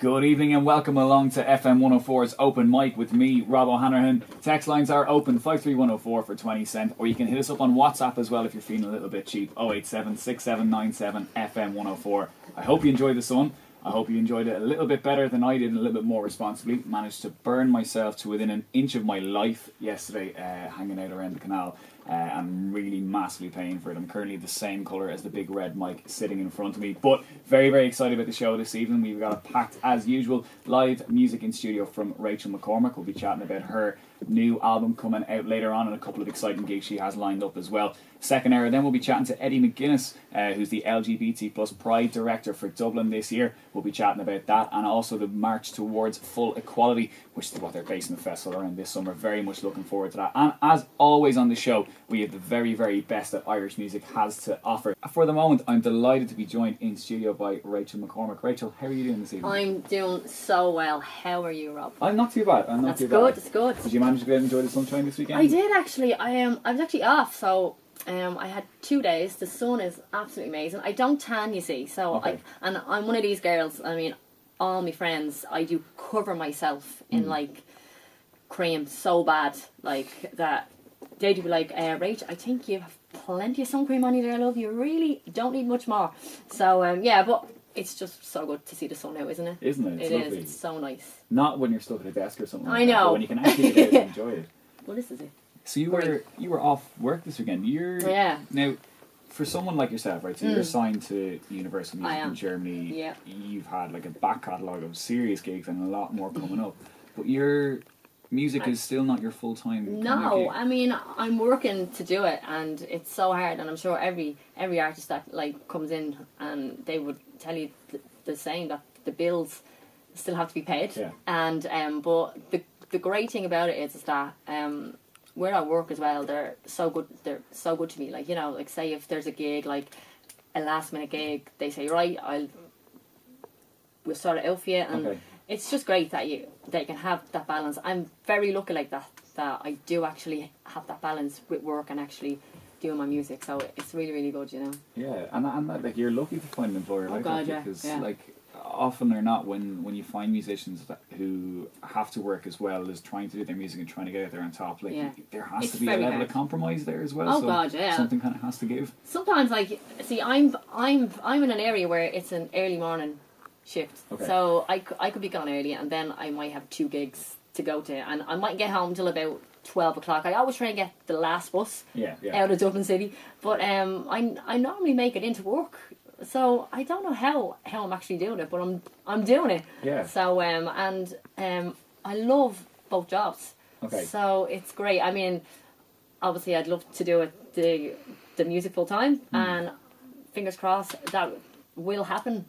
Good evening and welcome along to FM104's Open Mic with me, Rob O'Hanrahan. Text lines are open 53104 for 20 cents, or you can hit us up on WhatsApp as well if you're feeling a little bit cheap, 087 6797 FM104. I hope you enjoyed the sun. I hope you enjoyed it a little bit better than I did and a little bit more responsibly. Managed to burn myself to within an inch of my life yesterday hanging out around the canal. I'm really massively paying for it. I'm currently the same colour as the big red mic sitting in front of me. But very, very excited about the show this evening. We've got a packed, as usual, live music in studio from Rachael McCormack. We'll be chatting about her new album coming out later on and a couple of exciting gigs she has lined up as well. Second hour, then we'll be chatting to Eddie McGuinness, who's the LGBT plus Pride Director for Dublin this year. We'll be chatting about that and also the march towards full equality, which is what they're basing the festival around this summer. Very much looking forward to that. And as always on the show, we have the very, very best that Irish music has to offer. For the moment, I'm delighted to be joined in studio by Rachael McCormack. Rachael, how are you doing this evening? I'm doing so well. How are you, Rob? I'm not too bad. That's good. It's good. Did you manage to go out and enjoy the sunshine this weekend? I did actually. I was actually off, so I had 2 days. The sun is absolutely amazing. I don't tan, you see, so Okay. I'm one of these girls. I mean, all my friends, I do cover myself in like cream so bad, like that. They'd be like, Rach, I think you have plenty of sun cream on you there, love. You really don't need much more. So yeah, but it's just so good to see the sun now, isn't it? Isn't it? It's It lovely. is. It's so nice. Not when you're stuck at a desk or something like I that, know. but when you can actually get out and enjoy it. Well, this is it. So you were off work this weekend. Yeah. Now, for someone like yourself, right? So you're signed to Universal Music I am. in Germany. Yeah. You've had like a back catalogue of serious gigs and a lot more coming up. But your music is still not your full time. No, I mean, I'm working to do it, and it's so hard. And I'm sure every artist that like comes in, and they would tell you the same, that the bills still have to be paid. Yeah. And but the great thing about it is that where I work as well, they're so good. They're so good to me. Like, you know, like say if there's a gig, like a last minute gig, they say, right, we'll sort it out for you, and Okay. it's just great that you can have that balance. I'm very lucky like that I do actually have that balance with work and actually doing my music. So it's really, really good, you know. Yeah, and that, like, you're lucky to find an employer like God, that, yeah, because yeah. like often or not, when you find musicians who have to work as well as trying to do their music and trying to get out there on top, like Yeah. there has It's to be a very level hard. of compromise there as well. Oh, so God, yeah. something kind of has to give. Sometimes, like, see, I'm in an area where it's an early morning shift, Okay. so I could be gone early, and then I might have 2 gigs to go to, and I might get home till about 12 o'clock. I always try and get the last bus Yeah. out of Dublin City, but I normally make it into work, so I don't know how I'm actually doing it, but I'm doing it. Yeah. So I love both jobs. Okay. So it's great. I mean, obviously I'd love to do it the music full time, and fingers crossed that will happen.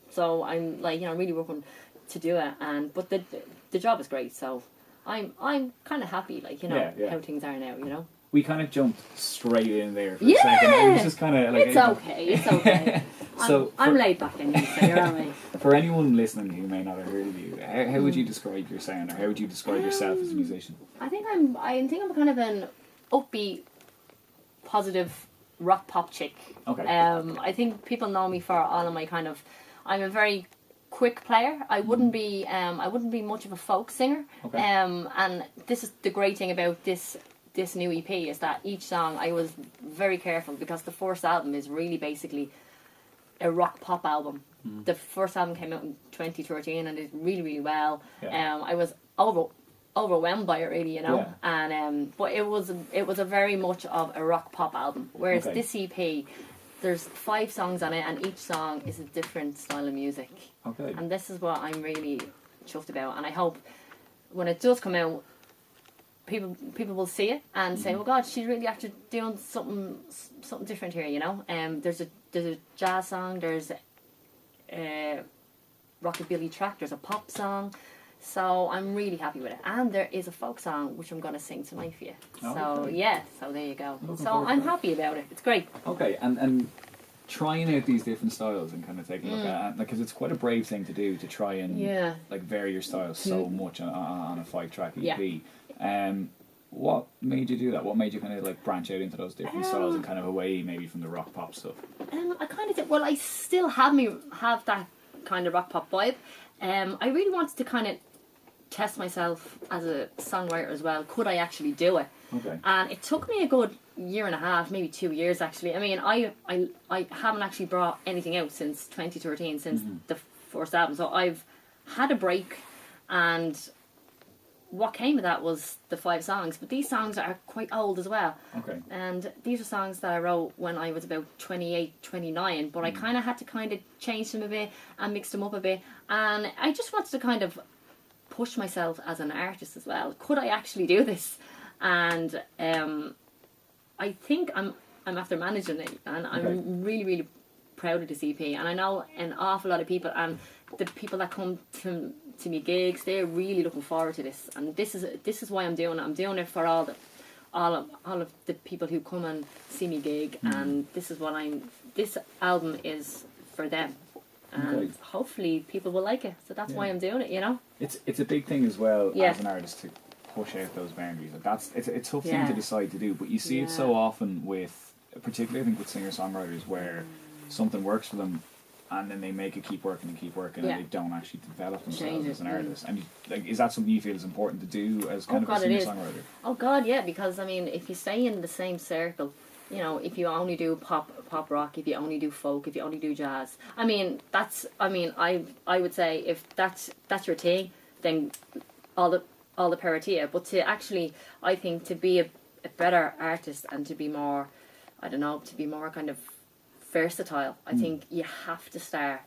So I'm like, you know, really working to do it, but the job is great. So I'm kind of happy, like, you know, Yeah. how things are now, you know. We kind of jumped straight in there for a Yeah! second. It was just kind of like It's okay. It's okay. So I'm for- laid back in here, so you're all right. For anyone listening who may not have heard of you, how would you describe your sound, or how would you describe yourself as a musician? I think I'm kind of an upbeat, positive rock pop chick. Okay. I think people know me for all of my kind of. I'm a very quick player. I wouldn't be much of a folk singer. Okay. And this is the great thing about this new EP, is that each song I was very careful, because the first album is really basically a rock pop album. The first album came out in 2013 and did really, really well. Yeah. I was overwhelmed by it, really, you know. Yeah. And but it was a very much of a rock pop album. Whereas Okay. this EP, there's 5 songs on it, and each song is a different style of music. Okay. And this is what I'm really chuffed about. And I hope when it does come out, people will see it and say, "Oh God, she's really after doing something different here," you know. There's a jazz song, there's a rockabilly track, there's a pop song. So I'm really happy with it. And there is a folk song which I'm going to sing tonight for you. Oh, So okay. yeah, so there you go. Looking So forward to I'm that. happy about it. It's great. Okay, and trying out these different styles and kind of taking a look at it, because it's quite a brave thing to do, to try and Yeah. like vary your style so much on a 5-track EP. Yeah. What made you do that? What made you kind of like branch out into those different styles and kind of away maybe from the rock pop stuff? I kind of did. Well, I still have that kind of rock pop vibe. I really wanted to kind of test myself as a songwriter as well. Could I actually do it? Okay. And it took me a good year and a half, maybe 2 years actually. I mean, I haven't actually brought anything out since 2013, since the first album. So I've had a break, and what came of that was the 5 songs. But these songs are quite old as well. Okay. And these are songs that I wrote when I was about 28, 29. But I kind of had to kind of change them a bit and mix them up a bit. And I just wanted to kind of push myself as an artist as well. Could I actually do this? And I think I'm after managing it, and I'm really, really proud of this EP. And I know an awful lot of people, and the people that come to me gigs, they're really looking forward to this. And this is why I'm doing it. I'm doing it for all of the people who come and see me gig, and this album is for them. And hopefully people will like it. So that's why I'm doing it, you know? It's a big thing as well as an artist to push out those boundaries. It's a tough thing to decide to do, but you see it so often with, particularly I think with singer-songwriters, where something works for them and then they make it keep working and they don't actually develop themselves as an artist. And is that something you feel is important to do as kind of a singer-songwriter? Oh God, yeah, because I mean, if you stay in the same circle, you know, if you only do pop rock, if you only do folk, if you only do jazz, I would say if that's your thing, then all the power to you. But to actually, I think, to be a better artist and to be more, to be more kind of versatile, I think you have to start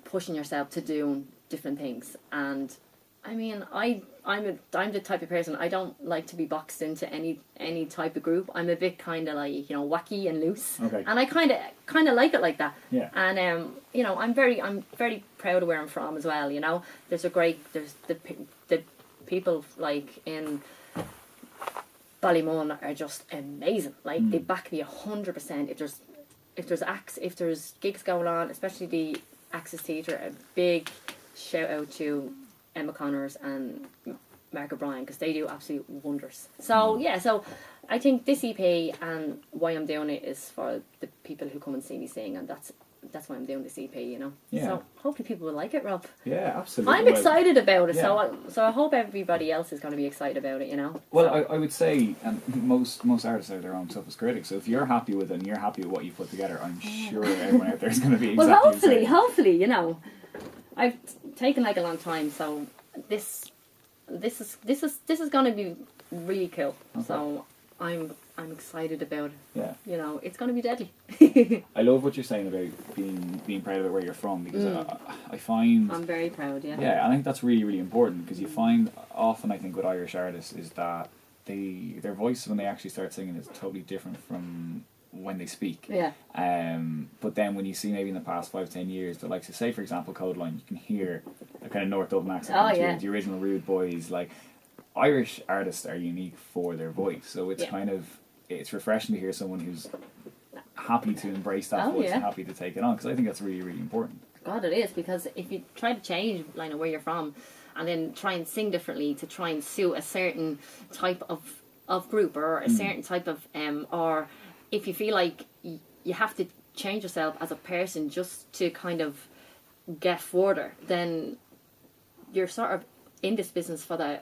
pushing yourself to do different things. And I mean, I'm the type of person, I don't like to be boxed into any type of group. I'm a bit kind of like, you know, wacky and loose. Okay. And I kind of like it like that. Yeah. And you know, I'm very proud of where I'm from as well. You know, there's the people like in Ballymun are just amazing. Like they back me 100%. If there's gigs going on, especially the Access Theatre, a big shout out to Emma Connors and Mark O'Brien, because they do absolute wonders. So so I think this EP and why I'm doing it is for the people who come and see me sing, and that's why I'm doing this EP, you know. Yeah. So hopefully people will like it, Rob. Yeah, absolutely. I'm excited about it, yeah. so I hope everybody else is going to be excited about it, you know. Well, I would say, and most artists are their own toughest critics, so if you're happy with it and you're happy with what you put together, I'm sure everyone out there is going to be exactly well, the same. hopefully, you know. I've taken like a long time, so this is going to be really cool. Okay. So I'm excited about it. Yeah. You know, it's going to be deadly. I love what you're saying about being proud of where you're from, because I find I'm very proud. Yeah. Yeah, I think that's really, really important, because you find often, I think, with Irish artists is that their voice when they actually start singing is totally different from when they speak. Yeah. But then when you see maybe in the past 5-10 years, the likes of, say for example, Codeline, you can hear a kind of North Dublin accent. The original Rude Boys. Like, Irish artists are unique for their voice, so it's kind of, it's refreshing to hear someone who's happy to embrace that voice and happy to take it on, because I think that's really, really important. God, it is, because if you try to change like where you're from and then try and sing differently to try and suit a certain type of group or a certain type of or if you feel like you have to change yourself as a person just to kind of get further, then you're sort of in this business for the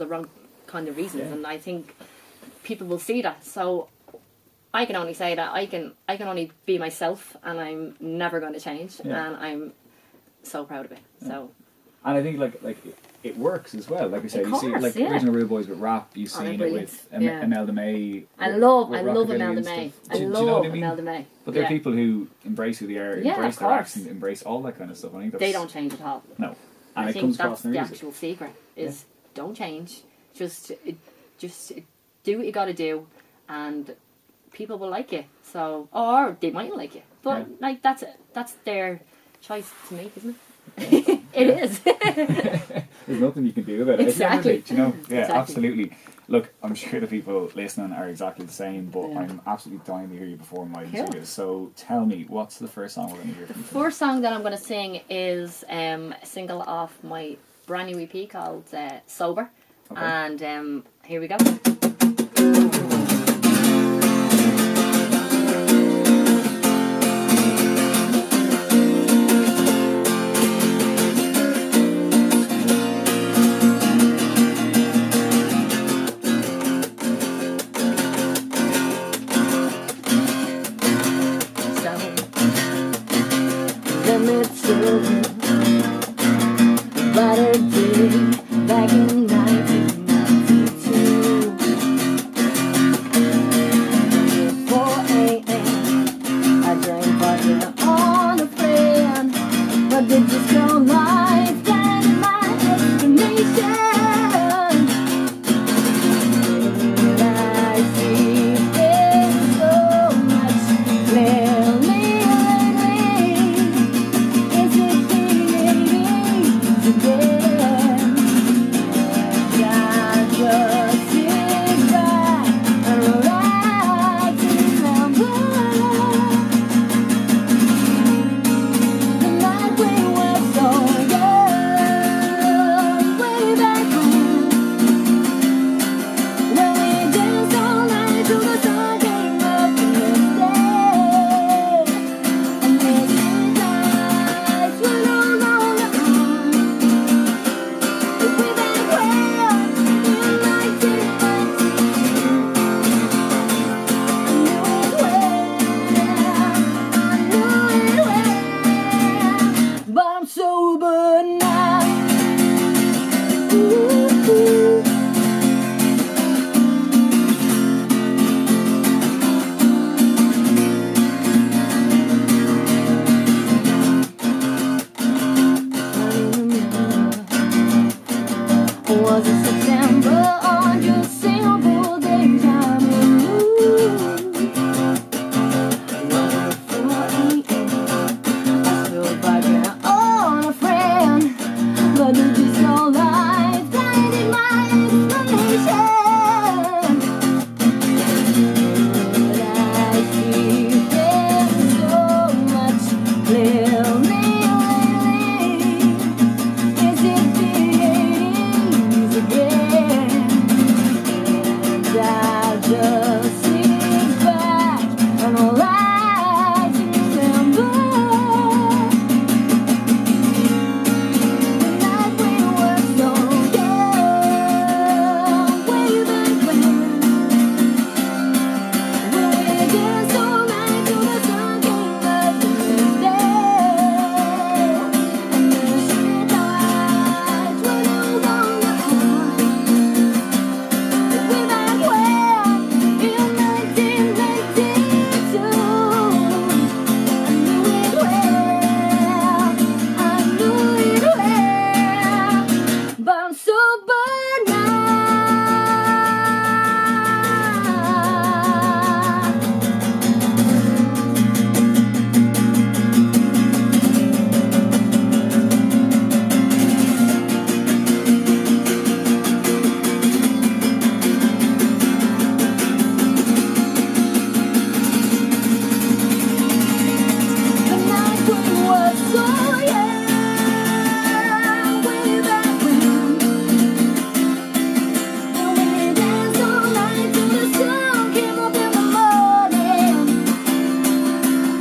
wrong kind of reasons. And I think people will see that. So I can only say that I can only be myself, and I'm never going to change, and I'm so proud of it. So, and I think like it works as well. Like I said, you see like original Rude Boys with rap. You've seen it with Imelda May. I love Imelda May. I love Imelda May. But there are people who embrace who they are, embrace their accent, embrace all that kind of stuff. I think they don't change at all. No, and I think that's the actual secret is don't change. Just do what you got to do, and people will like you. So, or they might like you, but like that's their choice to make, isn't it? It is. There's nothing you can do about it. Exactly. You know? Yeah, absolutely. Look, I'm sure the people listening are exactly the same, but I'm absolutely dying to hear you perform my singers. So tell me, what's the first song we're going to hear from you? The first song that I'm going to sing is a single off my brand new EP called Sober. Okay. And here we go. lights blinding my explanation. I see things so much clearly lately. Is it teenage again? I just sit back and relax and remember the night we were so young, way back when we danced all night till the sun came up the next day. And the lights were no longer on. Way back when in 1992, I knew it well, but I'm sober now. Ooh. Was it September or just simple daytime blues? Was it 4 a.m.? I stood vibing on a friend, but the disco lights blinded my explanation. But I see things so much clearly lately. Is it the 80s again? And I just sit back and relax and remember the night we were so young, way back when we danced all night till the sun came up the next day. And the street lights were no longer on. Way back when in 1992, I knew it well, but I'm sober now. The night we were so young, way back when we danced all night till the sun came up in the morning.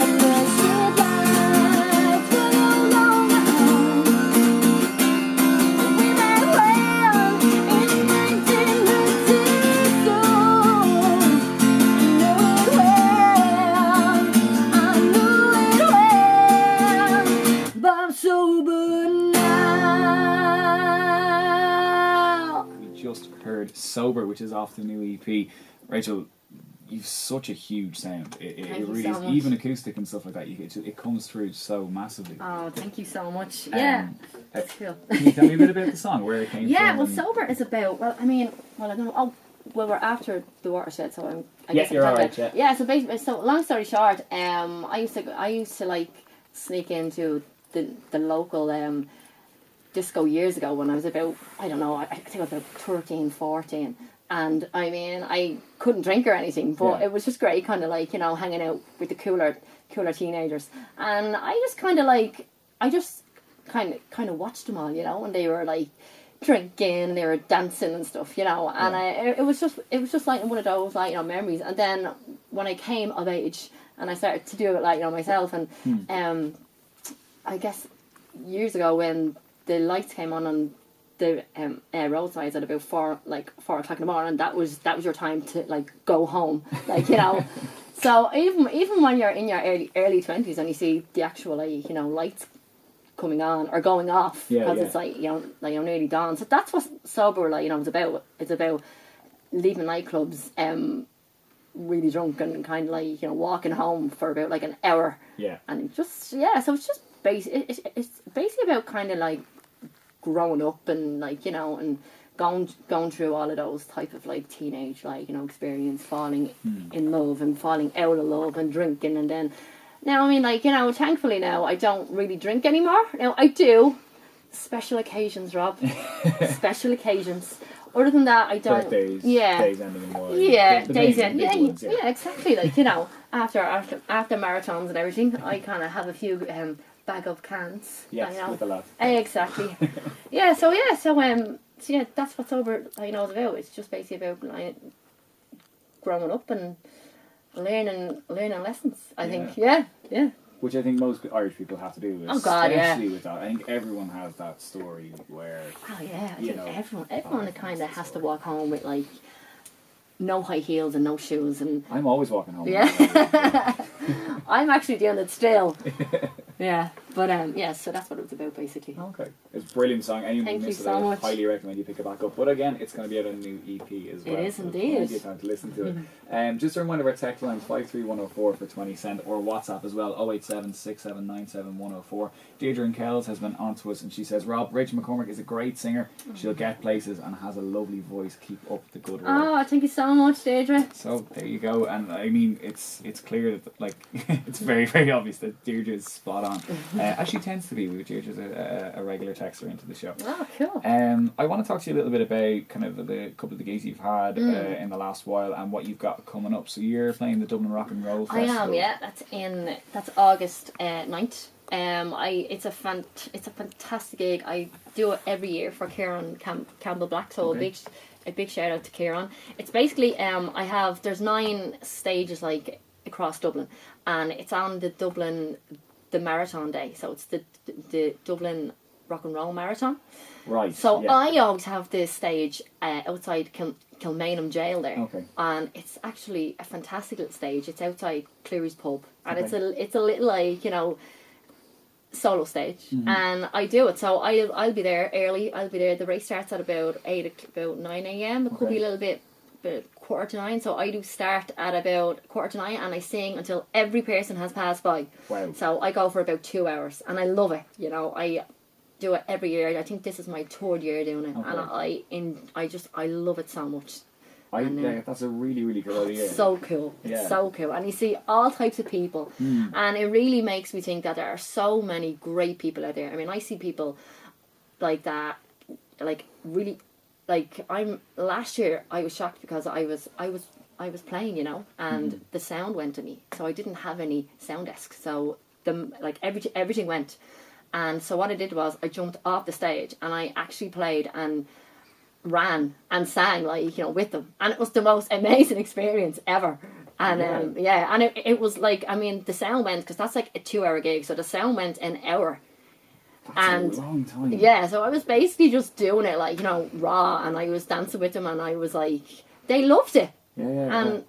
And the street lights were no longer on. Way back when in 1992, I knew it well, but I'm sober now. We just heard Sober, which is off the new EP. Rachel, you've such a huge sound. It Thank you really so is. much. Even acoustic and stuff like that, it comes through so massively. Oh, thank you so much. Yeah, that's cool. Can you tell me a bit about the song, where it came Yeah, from? well, and- Sober is about, I don't know, well, we're after the watershed, so I Yeah, guess you're I'm alright, talking- yeah. Yeah, so basically, so long story short, I used to like sneak into the local disco years ago when I was about, I don't know, I think I was about 13, 14. And I mean, I couldn't drink or anything, but Yeah. it was just great, kind of like, you know, hanging out with the cooler teenagers. And I just kind of like, I just kind of watched them all, you know, and they were like drinking and they were dancing and stuff, you know. And it was just like one of those, like, you know, memories. And then when I came of age and I started to do it, like, you know, myself, and I guess years ago when the lights came on the roadsides at about 4 o'clock in the morning, that was your time to like go home, like, you know. So even when you're in your early 20s and you see the actual, like, you know, lights coming on or going off, because it's like, you know, nearly dawn. So that's what Sober, like, you know, is about. It's about leaving nightclubs really drunk and kind of like, you know, walking home for about like an hour. Yeah. And just, yeah, so it's just it's basically about kind of like growing up and like, you know, and going through all of those type of like teenage, like, you know, experience, falling in love and falling out of love and drinking. And then now, I mean, like, you know, thankfully now I don't really drink anymore. Now I do special occasions, Rob. Special occasions. Other than that, I don't. Birthdays, yeah, days ending in one. yeah, the days main end. big Yeah, ones, yeah, exactly. Like, you know, after marathons and everything, I kind of have a few bag of cans. Yes, you know. with a lot. Exactly. So yeah, that's what sober, I know, is about. It's just basically about like, growing up and learning lessons. I think. Yeah. Which I think most Irish people have to do. Oh God, especially with that. I think everyone has that story where. Oh yeah, I you think know, everyone kind of has to walk home with like no high heels and no shoes and. I'm always walking home. Yeah. I'm actually doing it still. Yeah, but so that's what it was about basically. Okay, it's a brilliant song. Anyone Thank who you missed it, so I much. highly recommend you pick it back up. But again, it's going to be out on a new EP as well. It is so indeed. plenty of time to listen to it. Just a reminder about text line 53104 for 20 cent or WhatsApp as well 087 6797 104. Deirdre in Kells has been on to us and she says, Rob, Rachael McCormack is a great singer. She'll get places and has a lovely voice. Keep up the good work. Oh, thank you so much, Deirdre. So there you go, and I mean it's clear that like it's very, very obvious that Deirdre's spot on. As she tends to be. Deirdre's a regular texter into the show. Oh, cool. I want to talk to you a little bit about kind of the couple of the gigs you've had in the last while and what you've got coming up. So you're playing the Dublin Rock and Roll Festival. I am, yeah. That's August 9th. It's a fantastic gig. I do it every year for Kieran Campbell Black. So Okay. a big shout out to Kieran. It's basically there's 9 stages like across Dublin, and it's on the marathon day. So it's the Dublin Rock and Roll Marathon. Right. So yeah. I always have this stage outside Kilmainham Jail there. Okay. And it's actually a fantastic little stage. It's outside Cleary's pub, and Okay. it's a little like, you know, solo stage, and I do it. So I'll be there early. I'll be there. The race starts at about 9 a.m. It could be a little bit 8:45. So I do start at about 9:15, and I sing until every person has passed by. Wow. So I go for about 2 hours, and I love it. You know, I do it every year. I think this is my 3rd year doing it, Okay. and I love it so much. That's a really, really good idea. So cool. Yeah. It's so cool. And you see all types of people. And it really makes me think that there are so many great people out there. I mean, I see people like that, like really, like last year I was shocked because I was playing, you know, and the sound went to me. So I didn't have any sound desk. So everything went. And so what I did was I jumped off the stage and I actually played and ran and sang, like, you know, with them, and it was the most amazing experience ever. And and it was like, I mean, the sound went, because that's like a 2-hour gig, so the sound went an hour. That's a long time. Yeah, so I was basically just doing it like, you know, raw, and I was dancing with them, and I was like, they loved it. And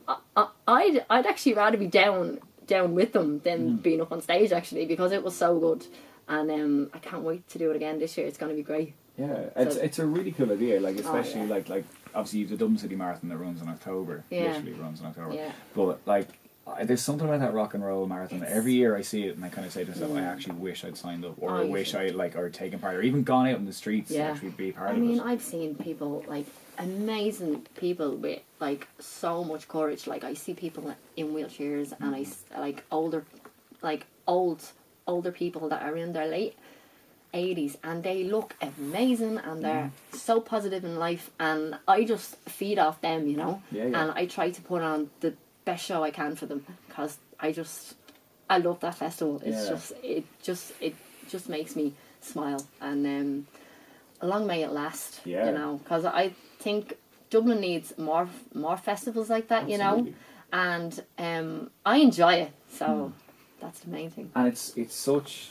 I'd actually rather be down with them than being up on stage, actually, because it was so good. And I can't wait to do it again this year. It's going to be great. Yeah, it's a really cool idea. Like, especially like obviously you've the Dublin City Marathon that runs in October. Yeah. Literally runs in October. Yeah. But like, there's something about that rock and roll marathon. Every year I see it and I kind of say to myself, I actually wish I'd signed up, or I wish I or taken part, or even gone out in the streets to actually be part of it. I mean, I've seen people, like amazing people with like so much courage. Like, I see people in wheelchairs, and I like older people that are in their late 80s, and they look amazing, and they're so positive in life, and I just feed off them, you know. And I try to put on the best show I can for them, because I love that festival. It's it just makes me smile, and long may it last. You know, because I think Dublin needs more festivals like that. Absolutely. You know, and I enjoy it, so that's the main thing. And it's such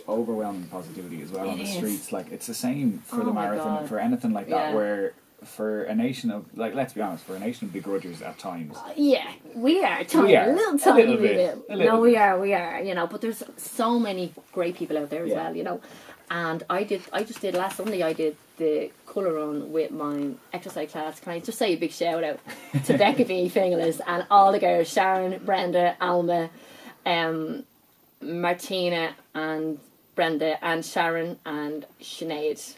overwhelming positivity as well on the streets. Like, it's the same for the marathon and for anything like that, where for a nation of, like, let's be honest, for a nation of begrudgers at times. Yeah, we are tiny, a little bit. We are, you know, but there's so many great people out there as well, you know. And I just did last Sunday, I did the colour run with my exercise class. Can I just say a big shout out to Becca B. Fingelis and all the girls, Sharon, Brenda, Alma, Martina and Brenda and Sharon and Sinead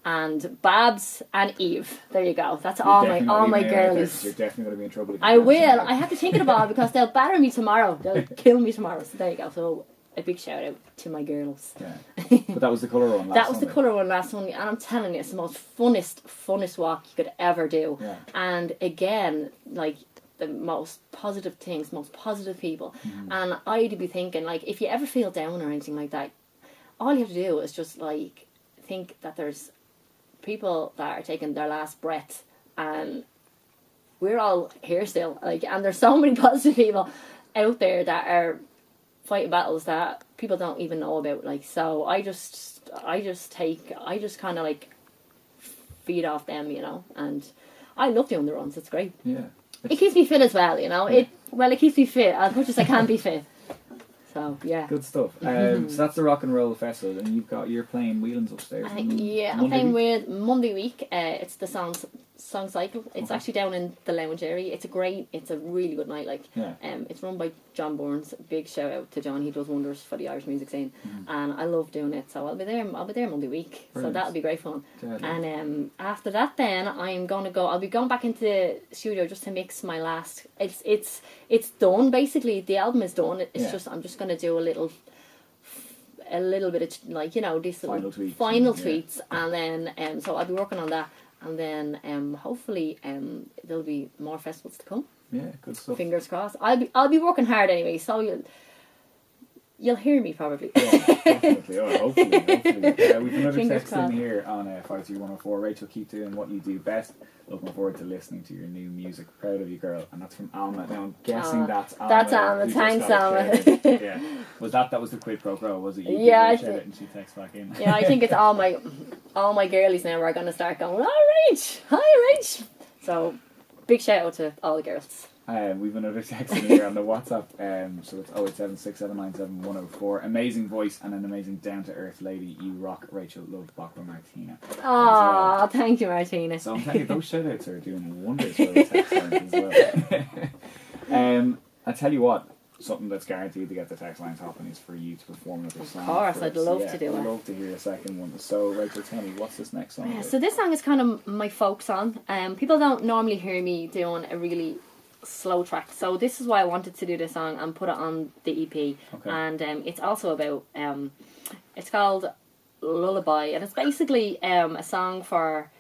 and Babs and Eve. There you go. That's all my girlies. You're definitely going to be in trouble. I will. I have to think of them all because they'll batter me tomorrow. They'll kill me tomorrow. So there you go. So a big shout out to my girls. Yeah. But that was the colour one last That was the colour one last Sunday, and I'm telling you, it's the most funnest walk you could ever do. Yeah. And again, like, the most positive things, most positive people. And I'd be thinking, like, if you ever feel down or anything like that, all you have to do is just, like, think that there's people that are taking their last breath, and we're all here still, like, and there's so many positive people out there that are fighting battles that people don't even know about, like, so I just kind of, like, feed off them, you know, and I love doing the runs. It's great. Yeah. It keeps me fit as well, you know. It keeps me fit as much as I can be fit. So yeah, good stuff. So that's the Rock and Roll Festival, and you're playing Whelan's upstairs. I'm playing with Monday week. It's the song cycle. It's actually down in the lounge area. It's a really good night. Like, it's run by John Burns. Big shout out to John. He does wonders for the Irish music scene, and I love doing it. So I'll be there Monday week. Brilliant. So that'll be great fun. And after that, then I'll be going back into the studio just to mix my last. It's done basically. The album is done. It's just I'm just gonna do a little bit of, like, you know, these final tweets, and then so I'll be working on that. And then hopefully there'll be more festivals to come. Yeah, good stuff. Fingers crossed. I'll be working hard anyway, so you'll hear me probably. Yeah, definitely. Hopefully. We've another text in here on 53104. Rachel, keep doing what you do best. Looking forward to listening to your new music. Proud of you, girl. And that's from Alma. Now I'm guessing that's Alma. That's Alma. Thanks, Alma. Yeah. That was the quid pro quo, was it? You it and she texts back in. Yeah, I think it's all my girlies now are gonna start going, "Oh, Rach, hi, Rach." So big shout out to all the girls. We've another text in here on the WhatsApp, so it's 08767971004. Amazing voice and an amazing down-to-earth lady. You rock, Rachel. Love, Bachman Martina. Oh, thank you, Martina. So I'm telling you, those shout-outs are doing wonders for the text lines as well. I tell you what, something that's guaranteed to get the text lines hopping is for you to perform another song. Of course, I'd love to do it. I'd love to hear a second one. So, Rachel, tell me, what's this next song? Yeah, so this song is kind of my folk song. People don't normally hear me doing a really slow track, so this is why I wanted to do this song and put it on the EP. And it's also about it's called Lullaby, and it's basically a song for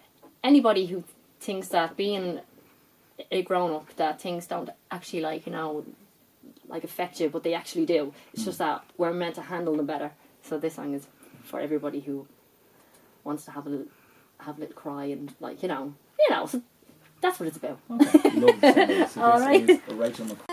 anybody who thinks that being a grown-up, that things don't actually, like, you know, like, affect you, but they actually do. It's just that we're meant to handle them better. So this song is for everybody who wants to have a little cry and, like, you know, so that's what it's about. Okay, love the song. So all right. Is Rachael McCormack.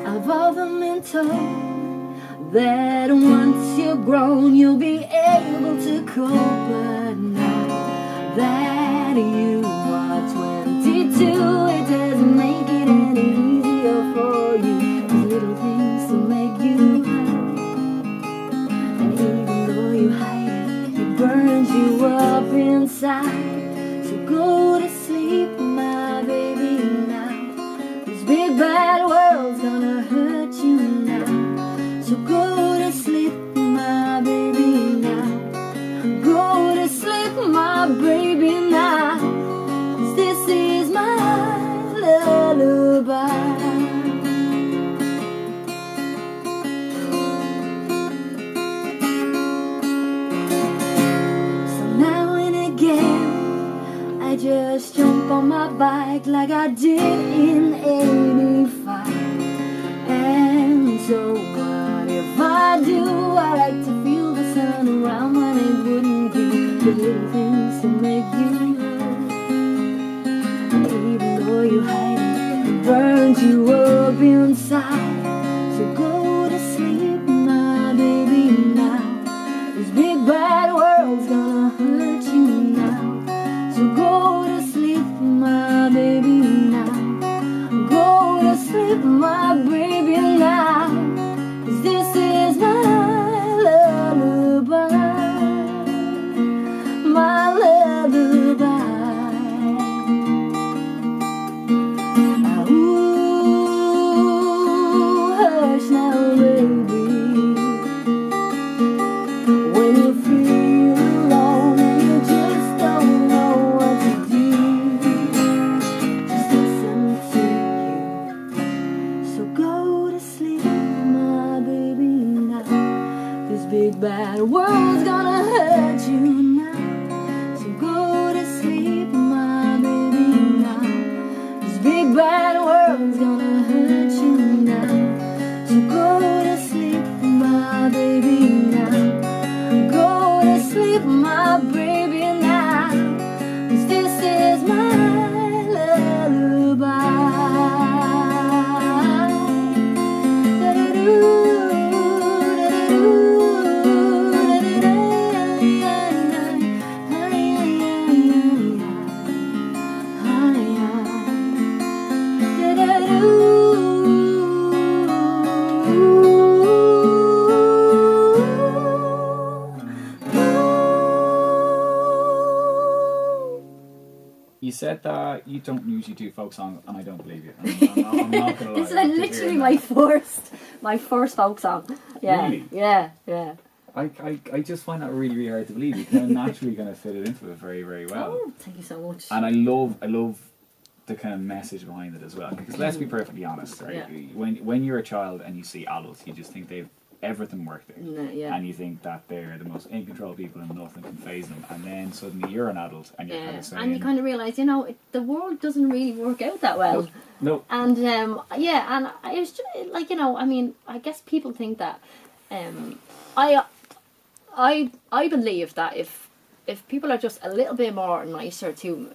I've often been told that once you're grown you'll be able to cope, but now that you are 22, it doesn't make it any easier for you. There's little things to make you hurt, and even though you hide it, it burns you up inside. So go to sleep, my baby, now. This big bad world's gonna hurt you now. So go to sleep, my baby, now. Go to sleep, my baby, now. 'Cause this is my lullaby. So now and again I just jump on my bike like I did in '85. And so what if I do? I like to feel the sun around when it wouldn't be. The little things to make you hurt, and even though you hide it, it burns you up inside. So go to sleep, my baby, now. This big bad world's gonna hurt you now. So go to sleep, my baby, now. Go to sleep, my baby, now. 'Cause this is my my baby now. 'Cause this is my lullaby. You said that you don't usually do folk songs, and I don't believe you. I'm not gonna lie. It's like literally my first folk song. Yeah, Really? yeah. I just find that really, really hard to believe. You kind of naturally kind of fit it into it very, very well. Oh, thank you so much. And I love the kind of message behind it as well. Because let's be perfectly honest, right? Yeah. When you're a child and you see adults, you just think they've everything worked out. Yeah. And you think that they're the most in control people and nothing can faze them. And then suddenly you're an adult and you're kind of saying... And you kind of realise, you know, the world doesn't really work out that well. No. And, yeah, and it was just, like, you know, I mean, I guess people think that, I believe that if people are just a little bit more nicer to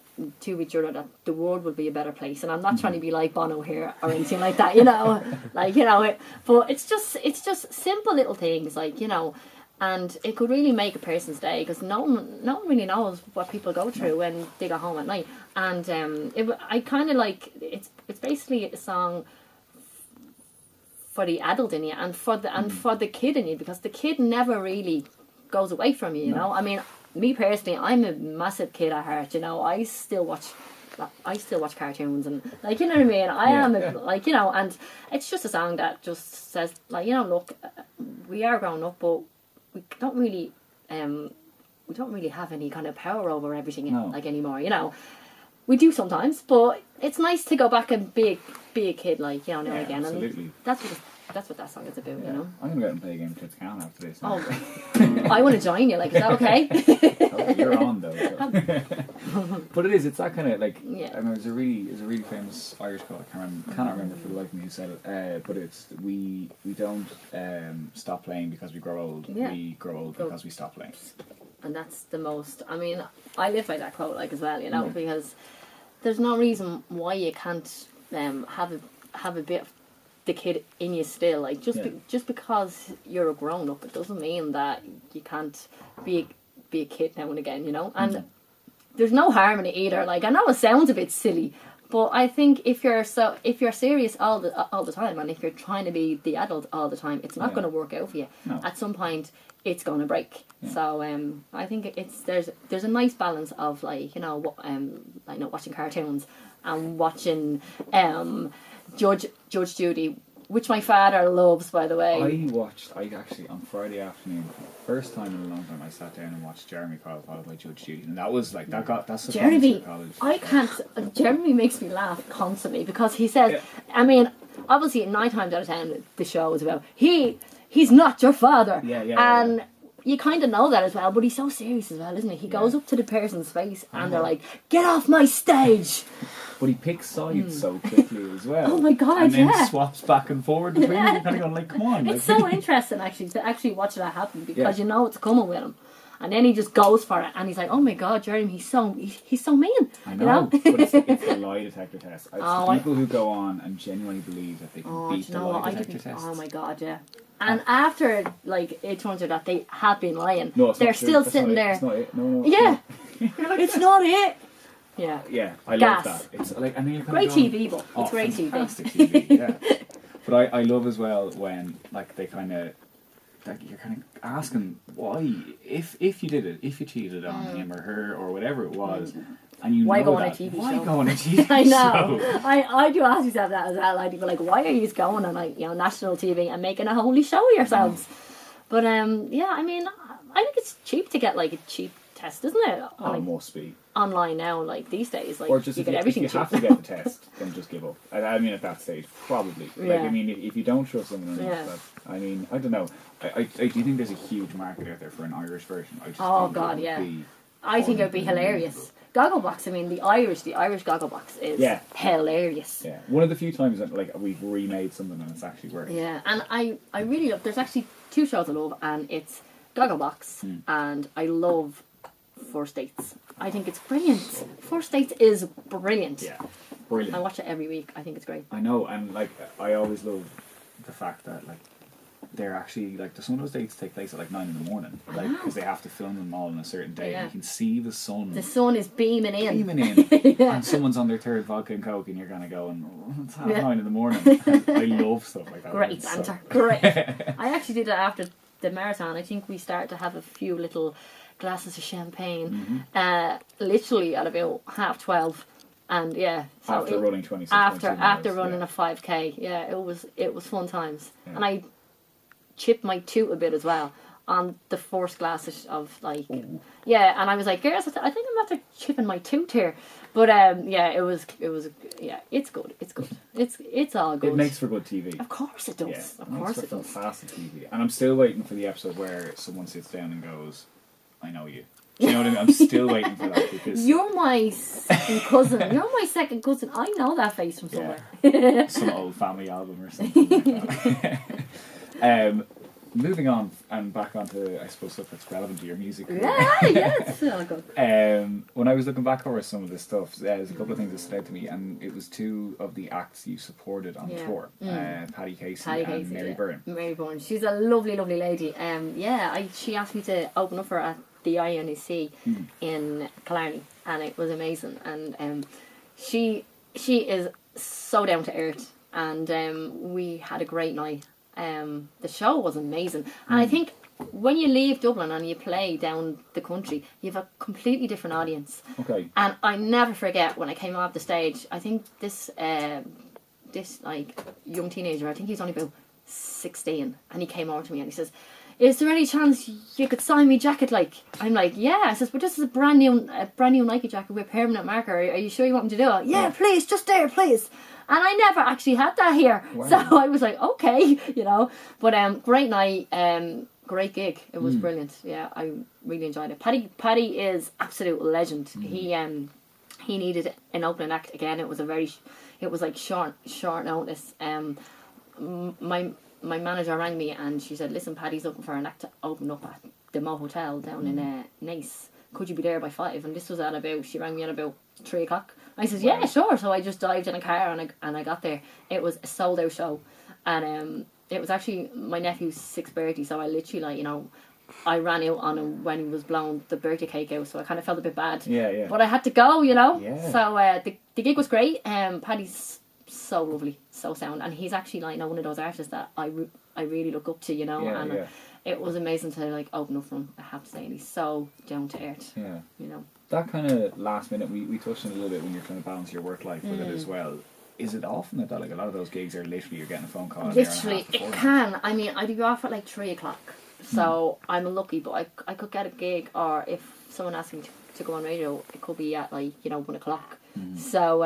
each other, that the world would be a better place. And I'm not trying to be like Bono here or anything like that, you know, like, you know, but it's just simple little things, like, you know, and it could really make a person's day, because no one really knows what people go through when they go home at night. And I kind of like, it's basically a song for the adult in you and for the kid in you, because the kid never really goes away from you, you know. I mean, me personally, I'm a massive kid at heart, you know. I still watch cartoons, and, like, you know what I mean. I am like, you know, and it's just a song that just says, like, you know, look, we are grown up, but we don't really have any kind of power over everything like anymore, you know. We do sometimes, but it's nice to go back and be a kid, like, you know, now and again. Absolutely. And that's what that song is about, you know. I'm gonna go out and play a game of Kids Can after this. Oh, I want to join you. Like, is that okay? Oh, you're on though. So. But it's that kind of like. Yeah. I mean, there's a really famous Irish quote. I cannot remember for the life of me who said it. But it's we don't stop playing because we grow old. Yeah. We grow old because we stop playing. And that's the most. I mean, I live by that quote, like, as well, you know, because there's no reason why you can't have a bit of the kid in you still, like, just because you're a grown up, it doesn't mean that you can't be a kid now and again, you know. And there's no harm in it either. Like, I know it sounds a bit silly, but I think if you're serious all the time, and if you're trying to be the adult all the time, it's not going to work out for you. No. At some point, it's going to break. Yeah. So I think there's a nice balance of, like, you know, like, you know, watching cartoons and watching Judge Judy, which my father loves, by the way. I actually on Friday afternoon, first time in a long time, I sat down and watched Jeremy Kyle followed by Judge Judy, and that was like that's the Jeremy. College. I can't. Jeremy makes me laugh constantly, because he says, I mean, obviously 9 times out of 10 the show is about he's not your father. And you kind of know that as well, but he's so serious as well, isn't he? He goes up to the person's face and they're like, "Get off my stage!" But he picks sides so quickly as well. Oh my God, and then swaps back and forward between them. You're kind of going, like, come on. It's like, so interesting, actually, to actually watch that happen, because you know it's coming with him. And then he just goes for it, and he's like, "Oh my God, Jeremy, he's so mean." I know, but it's a lie detector test. People who go on and genuinely believe that they can beat the lie detector test. Oh my God, yeah. And after, like, it turns out that they have been lying, no, they're still sitting there. It's not it. No, yeah, like, it's not it. Yeah. Yeah, I love that. It's like, and then you're great TV, but it's great fantastic TV. Yeah. But I love as well when, like, they kind of, like, you're kind of asking why, if you did it, if you cheated on him or her or whatever it was, and you why know go on that, a TV why show? go on a TV I know. show? I do ask myself that as well. I'd be like, why are you going on, like, you know, national TV and making a holy show of yourselves? But yeah, I mean, I think it's cheap to get, like, a cheap test, isn't it? Oh, like, it must be. Online now, like, these days, like, or just you if get everything if you cheap. have to get the test, then just give up. I mean, at that stage, probably. Yeah. Like, I mean, if you don't trust someone enough, I mean, I don't know. I do think there's a huge market out there for an Irish version. I just think God, it would be I think it would be hilarious. Gogglebox, I mean, the Irish Gogglebox is hilarious. Yeah, one of the few times that, like, we've remade something and it's actually worked. Yeah, and I really love, there's actually 2 shows I love, and it's Gogglebox, and I love First Dates. I think it's brilliant. First Dates is brilliant. Yeah, brilliant. I watch it every week. I think it's great. I know, and like I always love the fact that like they're actually like some of those dates take place at like 9 in the morning, like because they have to film them all on a certain day. Yeah. And you can see the sun. The sun is beaming in. Yeah. And someone's on their third vodka and coke, and you're kind of going, oh, it's 9 in the morning. I love stuff like that. Great banter. Great. I actually did it after the marathon. I think we started to have a few little glasses of champagne, literally at about 12:30. And yeah, so after running 26. After running a 5k, yeah, it was fun times, and I chipped my tooth a bit as well on the first glass of like, yeah, and I was like, girls, I think I'm after chipping my tooth here, but yeah, it was yeah, it's good, it's all good. It makes for good TV. Of course it does. Yeah, Of course it does. Fantastic TV, and I'm still waiting for the episode where someone sits down and goes, "I know you." Do you know what I mean? I'm still waiting for that because You're my second cousin. You're my second cousin. I know that face from somewhere. some old family album or something like that. Moving on and back onto, I suppose, stuff that's relevant to your music career. Yes. Oh, God. When I was looking back over some of this stuff, there's a couple of things that stood out to me, and it was two of the acts you supported on tour, Paddy Casey and Mary Byrne. Mary Byrne. She's a lovely, lovely lady. She asked me to open up for her at the INEC in Killarney, and it was amazing. And she is so down to earth, and we had a great night. The show was amazing, and I think when you leave Dublin and you play down the country, you have a completely different audience. Okay. And I never forget when I came off the stage. I think this like young teenager, I think he was only about 16, and he came over to me and he says, "Is there any chance you could sign me jacket?" Like, I'm like, "Yeah." I says, "But this is a brand new Nike jacket with permanent marker. Are you sure you want me to do it?" "Yeah, please, just there, please." And I never actually had that here, so I was like, "Okay," you know. But great night, great gig. It was brilliant. Yeah, I really enjoyed it. Paddy is absolute legend. He needed an opening act again. It was like short notice. My manager rang me and she said, "Listen, Paddy's looking for an act to open up at the Mo Hotel down in Nice. Could you be there by 5?" And this was she rang me at about 3 o'clock. I said, "Yeah, sure." So I just dived in a car and I got there. It was a sold out show, and it was actually my nephew's 6th birthday. So I literally, like, you know, I ran out on him when he was blowing the birthday cake out. So I kind of felt a bit bad. Yeah. But I had to go, you know. Yeah. So the gig was great. Paddy's so lovely, so sound, and he's actually, like, you know, one of those artists that I really look up to, you know. Yeah. It was amazing to, like, open up for him, I have to say, and he's so down to earth. Yeah. You know. That kind of last minute, we touched on a little bit when you're trying to balance your work life with it as well. Is it often that like a lot of those gigs are literally you're getting a phone call? Literally, it can. I mean, I'd be off at like 3 o'clock, so I'm lucky. But I could get a gig, or if someone asks me to go on radio, it could be at, like, you know, 1 o'clock. So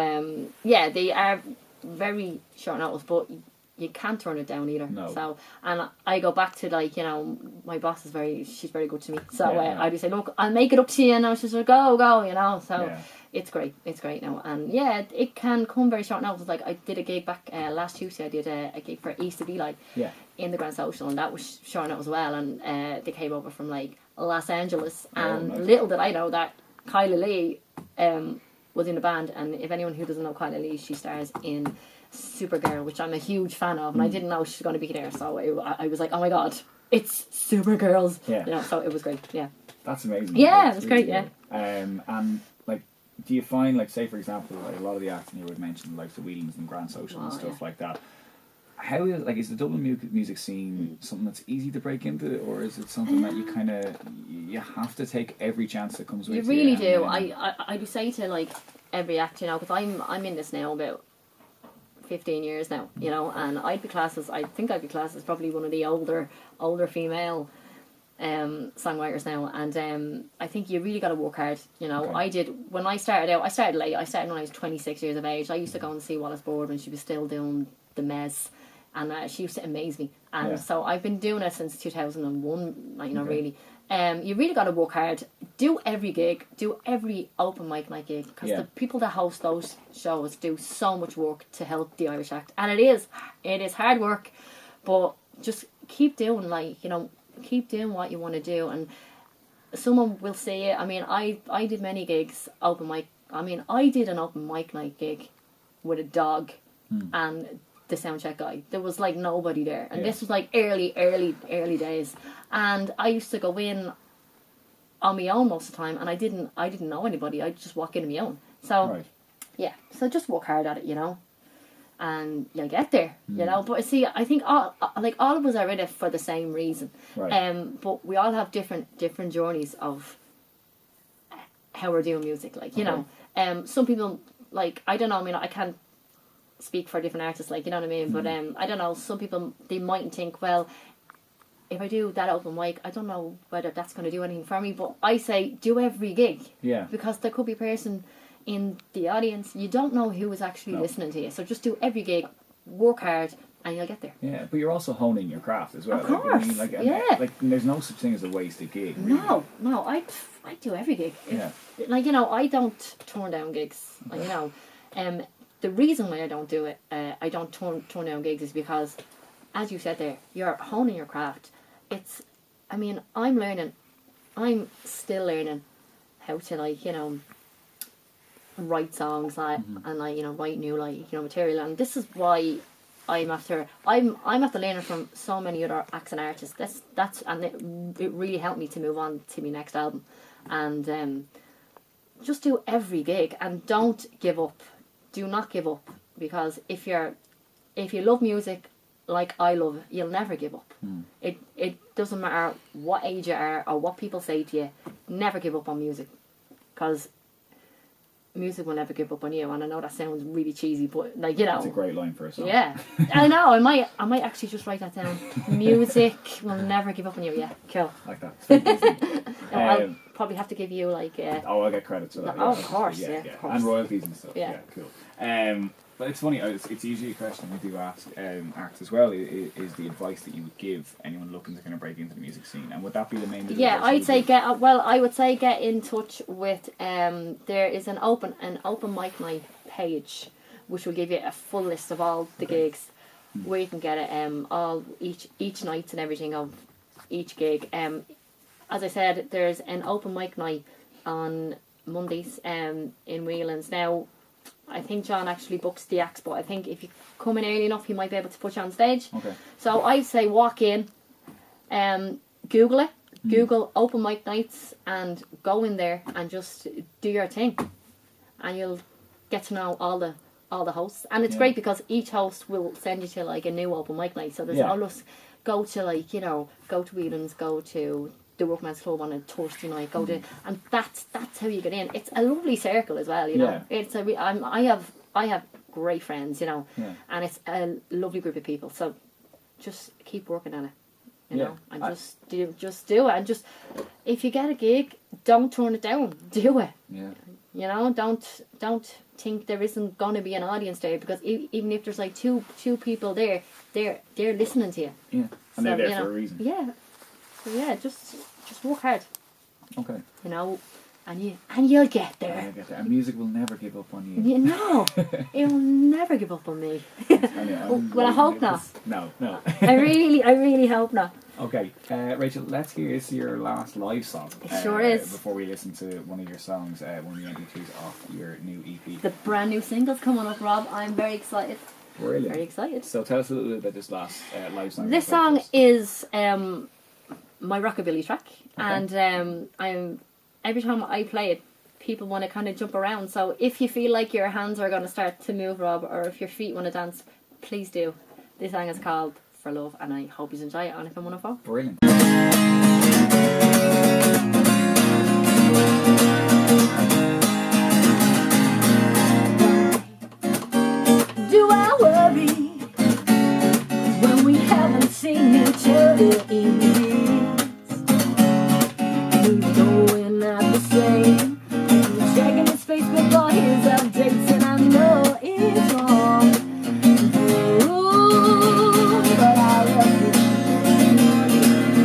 yeah, they are very short notice, but you can't turn it down either. No. So, and I go back to, like, you know, my boss is she's very good to me. So I do say, "Look, I'll make it up to you," and she's like, go, you know. So it's great now. And yeah, it can come very short notice. Like, I did a gig back last Tuesday. I did a gig for East of Eli in the Grand Social, and that was short notice as well. And they came over from, like, Los Angeles, and little did I know that Kyla Lee was in the band. And if anyone who doesn't know Kyla Lee, she stars in Supergirl, which I'm a huge fan of, and I didn't know she was going to be there, so I was like, "Oh my god, it's Supergirls!" You know, so it was great. Yeah, that's amazing. Yeah, it was great. Yeah, and like, do you find, like, say for example, like, a lot of the acts you would mention, like the Wheelings and Grand Social and stuff like that? How is the Dublin music scene something that's easy to break into, or is it something that you kind of you have to take every chance that comes with you? You really do. I do say to, like, every act, you know, because I'm in this now about 15 years now, you know, and I think I'd be classed as probably one of the older female songwriters now, and I think you really got to work hard, you know. When I started out, I started late. I started when I was 26 years of age. I used to go and see Wallace Board when she was still doing the Mez, and she used to amaze me, and so I've been doing it since 2001, like, you know, really. You really got to work hard. Do every gig, do every open mic night gig, because the people that host those shows do so much work to help the Irish act, and it is hard work, but just keep doing, like, you know, keep doing what you want to do. And someone will say it. I mean, I did many gigs, open mic. I mean, I did an open mic night gig with a dog and the sound check guy. There was like nobody there, and this was like early days. And I used to go in on my own most of the time, and I didn't know anybody. I'd just walk in on my own. So yeah, so just work hard at it, you know, and you'll get there, you know. But see, I think all of us are in it for the same reason, but we all have different journeys of how we're doing music, like, you know. Some people, like, I don't know, I mean, I can't speak for different artists, like, you know what I mean, but I don't know, some people, they mightn't think, well, if I do that open mic, I don't know whether that's going to do anything for me, but I say do every gig, because there could be a person in the audience, you don't know who is actually listening to you, so just do every gig, work hard, and you'll get there. Yeah, but you're also honing your craft as well. Of course, like there's no such thing as a wasted gig. Really. No, I do every gig. Like, you know, I don't turn down gigs. Like, you know, the reason why I don't do it, I don't turn down gigs is because, as you said there, you're honing your craft. I mean, I'm still learning how to, like, you know, write songs, like, and, like, you know, write new, like, you know, material, and this is why I'm after learning from so many other acts and artists. And it really helped me to move on to my next album, and just do every gig and don't give up. Do not give up, because if you love music like I love it, you'll never give up. It doesn't matter what age you are or what people say to you. Never give up on music, because music will never give up on you. And I know that sounds really cheesy, but, like, you know, that's a great line for a song. Yeah, I know. I might actually just write that down. Music will never give up on you. Yeah, cool. Like that. I'll probably have to give you, like, I'll get credit for that. Oh, of course, of course. And royalties and stuff. Yeah, cool. But it's funny, it's usually a question we do ask acts as well, is the advice that you would give anyone looking to kind of break into the music scene, and would that be the main advice? Yeah, I would say get in touch with, there is an open mic night page, which will give you a full list of all the gigs, where you can get it, all each nights and everything of each gig. As I said, there's an open mic night on Mondays in Whelan's. Now, I think John actually books the acts, but I think if you come in early enough, he might be able to put you on stage. Okay. So I say walk in, Google it, Google open mic nights, and go in there and just do your thing, and you'll get to know all the hosts. And it's great because each host will send you to, like, a new open mic night. So there's all this, go to, like, you know, go to Whelan's, go to the Workman's Club on a Thursday night, go to, and that's how you get in. It's a lovely circle as well, you know. It's I have great friends, you know, and it's a lovely group of people. So just keep working on it, you know, and just do it. And just, if you get a gig, don't turn it down. Do it. Yeah. You know, don't think there isn't going to be an audience there, because even if there's like two people there, they're listening to you. Yeah, and they're there for a reason. Yeah. So yeah, just work hard. Okay. You know, and you'll get there. Yeah, get there. And music will never give up on you. You know, it will never give up on me. Well, I hope not. No. I really hope not. Okay, Rachel, let's hear this your last live song. It sure is. Before we listen to one of your songs, one of the MP3s off your new EP. The brand new single's coming up, Rob. I'm very excited. Brilliant. Very excited. So tell us a little bit about this last live song. This song is my rockabilly track, and every time I play it, people want to kind of jump around. So if you feel like your hands are going to start to move, Rob, or if your feet want to dance, please do. This song is called For Love, and I hope you enjoy it on FM104. Brilliant. Do I worry when we haven't seen each other in years? Who's going at the same? I'm checking his Facebook for his updates, and I know it's wrong. Ooh, but I love you.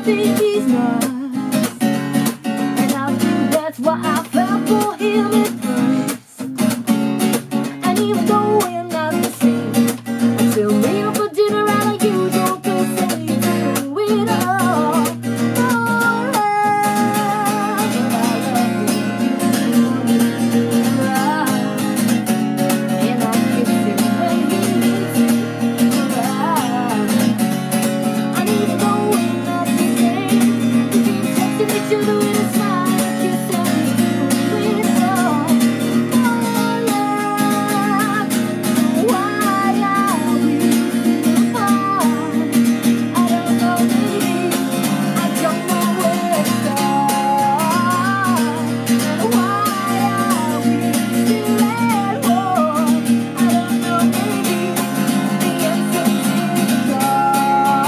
think he's nice, and I think that's why I fell for him at first. And even though we're not the same, I still meet up for dinner at our usual place and we do it all. And I kiss him when he needs it. And even though we're not the same, we keep texting each other with a smile and a kiss and we do it all. Why are we still apart? I don't know, baby. I don't know where to start. Why are we still at war? I don't know, baby. The answer's in the dark.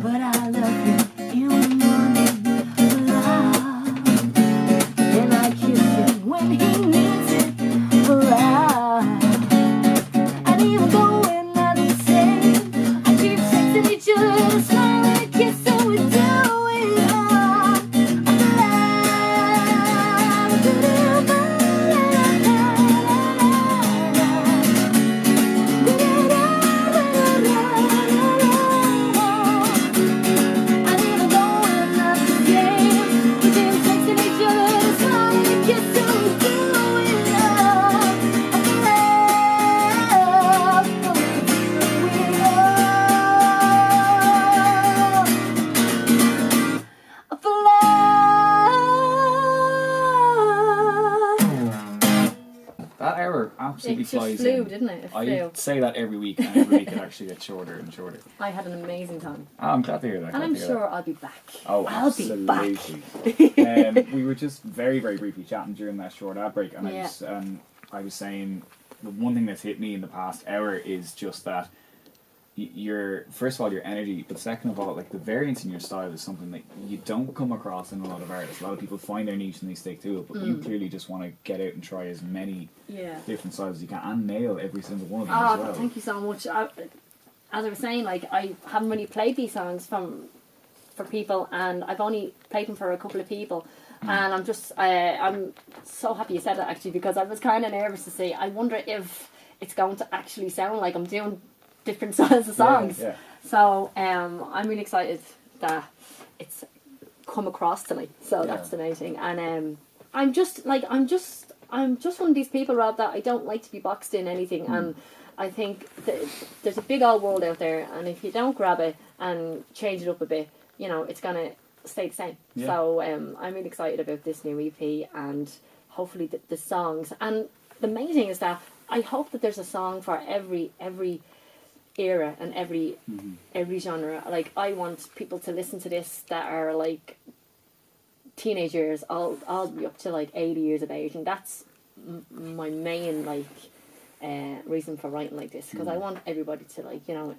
But I love you in the morning, love. And I kiss him when he needs it, love. And even though we're not the same, I keep texting each other, smile and a kiss, so we do it all. And even though we're not the same, we keep texting each other, smile and a kiss, so we do it all. For love. That hour absolutely It just flies flew, in. didn't it? It I flew. say that every week, and every week it actually gets shorter and shorter. I had an amazing time. Oh, I'm glad to hear that. And glad I'm to hear sure I'll be back. that. Oh, I'll be back. absolutely. We were just very, very briefly chatting during that short ad break, and Yeah. I was saying the one thing that's hit me in the past hour is just that your first of all your energy, but second of all, like the variance in your style is something that you don't come across in a lot of artists. A lot of people find their niche and they stick to it, but you clearly just want to get out and try as many Yeah. different styles as you can and nail every single one of them as Oh, well. thank you so much. As I was saying, like I haven't really played these songs for people, and I've only played them for a couple of people, and I'm so happy you said that actually, because I was kind of nervous to say. I wonder if it's going to actually sound like I'm doing different styles of songs. Yeah. So I'm really excited that it's come across tonight. So that's the main thing, and I'm just one of these people, Rob, that I don't like to be boxed in anything, and I think that there's a big old world out there, and if you don't grab it and change it up a bit, you know, it's gonna stay the same. Yeah. So I'm really excited about this new EP, and hopefully the songs. And the main thing is that I hope that there's a song for every era and every genre. Like, I want people to listen to this that are like teenage years, all the way up to like 80 years of age, and that's my main reason for writing like this, because I want everybody to, like, you know,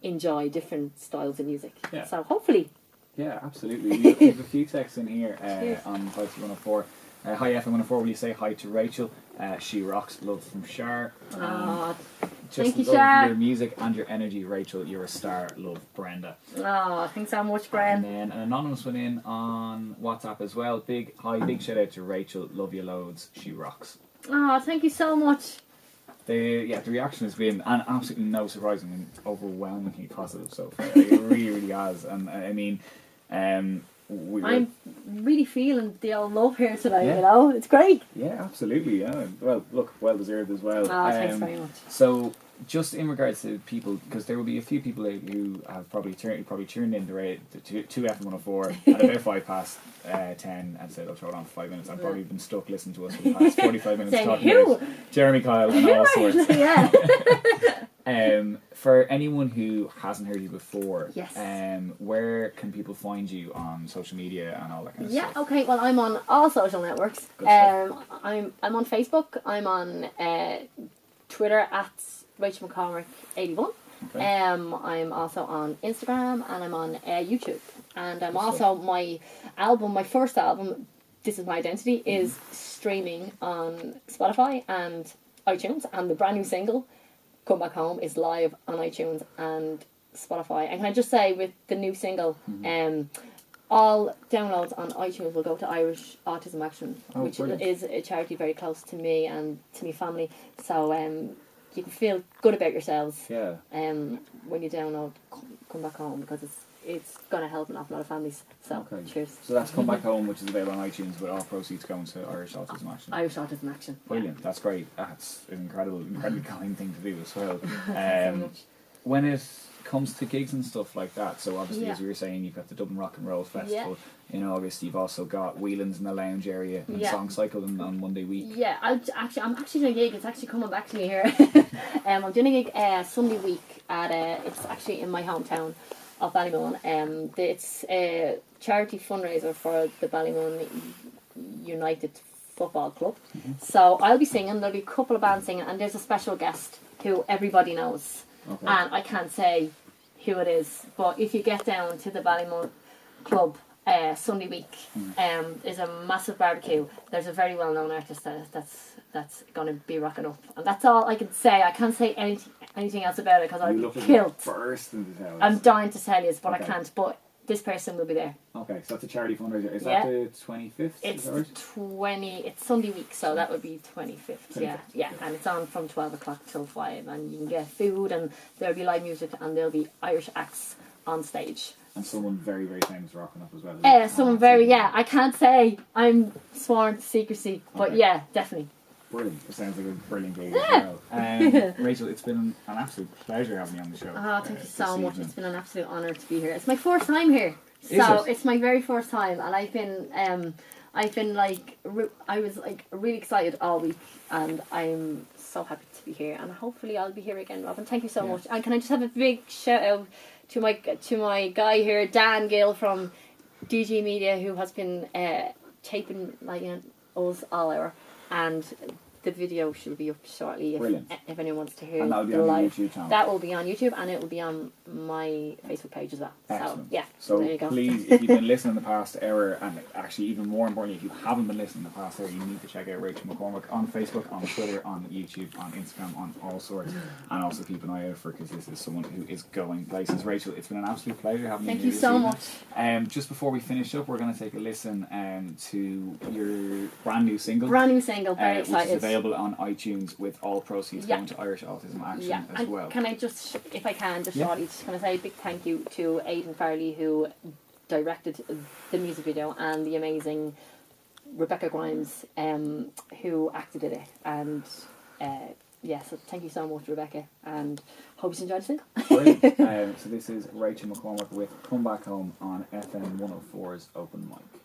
enjoy different styles of music. Yeah. So hopefully. Yeah, absolutely. We have a few texts in here on 5104. Hi FM104, will you say hi to Rachael? She rocks, love from Shar. Just Thank you, love Shar. your music and your energy, Rachael. You're a star. Love, Brenda. Oh, thanks so much, And Brian. then an anonymous one in on WhatsApp as well. Big shout out to Rachel. Love you loads. She rocks. Oh, thank you so much. The reaction has been, and absolutely no surprise, I mean, overwhelmingly positive so far. It really, really has. And I mean, we were, I'm really feeling the old love here tonight, Yeah. you know? It's great. yeah, absolutely. Yeah. Well, look, well deserved as well. Oh, thanks very much. So, just in regards to people, because there will be a few people who have probably tuned in to FM104 at about 10 and said, I'll throw it on for 5 minutes. I've probably been stuck listening to us for the past 45 minutes Saying, talking who? about Jeremy Kyle and all sorts. Yeah. For anyone who hasn't heard you before, Yes. Where can people find you on social media and all that kind of Yeah, stuff? okay, well, I'm on all social networks. Good stuff. I'm on Facebook, I'm on Twitter at Rachael McCormack 81. Okay. I'm also on Instagram, and I'm on YouTube. And I'm Good also, my first album, This Is My Identity, is streaming on Spotify and iTunes, and the brand new single, Come Back Home is live on iTunes and Spotify. And can I just say, with the new single, all downloads on iTunes will go to Irish Autism Action, which brilliant. is a charity very close to me and to my family. So you can feel good about yourselves when you download Come Back Home, because it's going to help an awful lot of families. So cheers. So that's Come Back Home, which is available on iTunes, with all proceeds going to Irish Autism Action. Irish Autism Action. Brilliant. That's great. That's an incredibly kind thing to do as well. So much. When it comes to gigs and stuff like that, so obviously as we were saying, you've got the Dublin Rock and Roll Festival in August. You've also got Whelan's in the Lounge area and Song Cycle on Monday week. Yeah, I'm actually doing a gig. It's actually coming back to me here. I'm doing a gig Sunday week at it's actually in my hometown of Ballymun. It's a charity fundraiser for the Ballymun United Football Club. So I'll be singing. There'll be a couple of bands singing, and there's a special guest who everybody knows. And I can't say who it is, but if you get down to the Ballymun Club Sunday week, there's a massive barbecue. There's a very well-known artist that's going to be rocking up, and that's all I can say. I can't say anything else about it because I'll be killed. I'm dying to tell you, but I can't. But this person will be there. Okay, so that's a charity fundraiser. Is that the 25th? It's the 20. It's Sunday week, so that would be 25th. Yeah, and it's on from 12 o'clock till 5, and you can get food, and there'll be live music, and there'll be Irish acts on stage. And someone very, very famous rocking up as well. Someone very, I can't say. I'm sworn to secrecy, but yeah, definitely. Brilliant. It sounds like a brilliant gig as well. Rachel, it's been an absolute pleasure having you on the show. Oh, thank you so much. It's been an absolute honour to be here. It's my first time here. So it's my very first time, and I've been like, I was like really excited all week, and I'm so happy to be here, and hopefully I'll be here again, Robin. Thank you so much. And can I just have a big shout out to my guy here, Dan Gill from DG Media, who has been taping us all hour, and the video should be up shortly if anyone wants to hear. And that'll be on live. the YouTube channel. That will be on YouTube, and it will be on my Facebook page as well. Excellent. So there so you go. please, if you've been listening the past hour, and actually even more importantly, if you haven't been listening the past hour, you need to check out Rachael McCormack on Facebook, on Twitter, on YouTube, on Instagram, on all sorts, and also keep an eye out for, because this is someone who is going places. Rachel, it's been an absolute pleasure having you here. Thank you so much. Just before we finish up, we're going to take a listen to your brand new single. Very excited. Which is available on iTunes, with all proceeds going to Irish Autism Action as well. Can I just, if I can, shortly, just going to say a big thank you to Aidan Farley, who directed the music video, and the amazing Rebecca Grimes, who acted in it. And so thank you so much, Rebecca, and hope you enjoyed the single. So this is Rachael McCormack with Come Back Home on FM104's Open Mic.